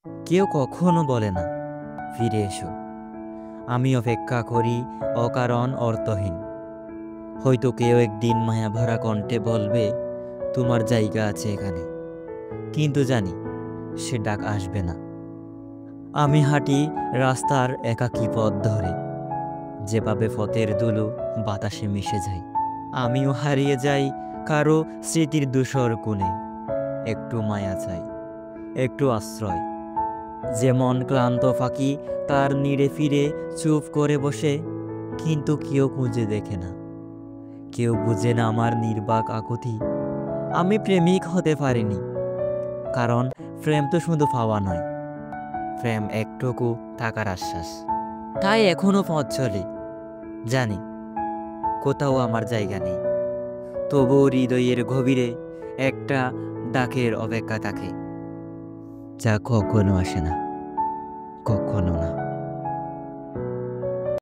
কেউ কখনো বলে না ফিরে এসো। আমি অপেক্ষা করি অকারণ অর্থহীন। হয়তো কেউ একদিন মায়া ভরা কণ্ঠে বলবে তোমার জায়গা আছে এখানে, কিন্তু জানি সে ডাক আসবে না। আমি হাঁটি রাস্তার একাকী পথ ধরে, যেভাবে পথের ধুলো বাতাসে মিশে যায়। আমিও হারিয়ে যাই কারো স্মৃতির ধূসর কোণে। একটু মায়া চাই, একটু আশ্রয়। যেমন ক্লান্ত পাখি তার নিড়ে ফিরে চুপ করে বসে, কিন্তু কেউ খুঁজে দেখে না, কেউ বুঝে না আমার নির্বাক আকুতি। আমি প্রেমিক হতে পারিনি, কারণ প্রেম তো শুধু পাওয়া নয়, প্রেম একটুকু থাকার আশ্বাস। তাই এখনো পথ চলি, জানি কোথাও আমার জায়গা নেই, তবুও হৃদয়ের গভীরে একটা ডাকের অপেক্ষা থাকে, যা কখনো আসে না, কখনো না।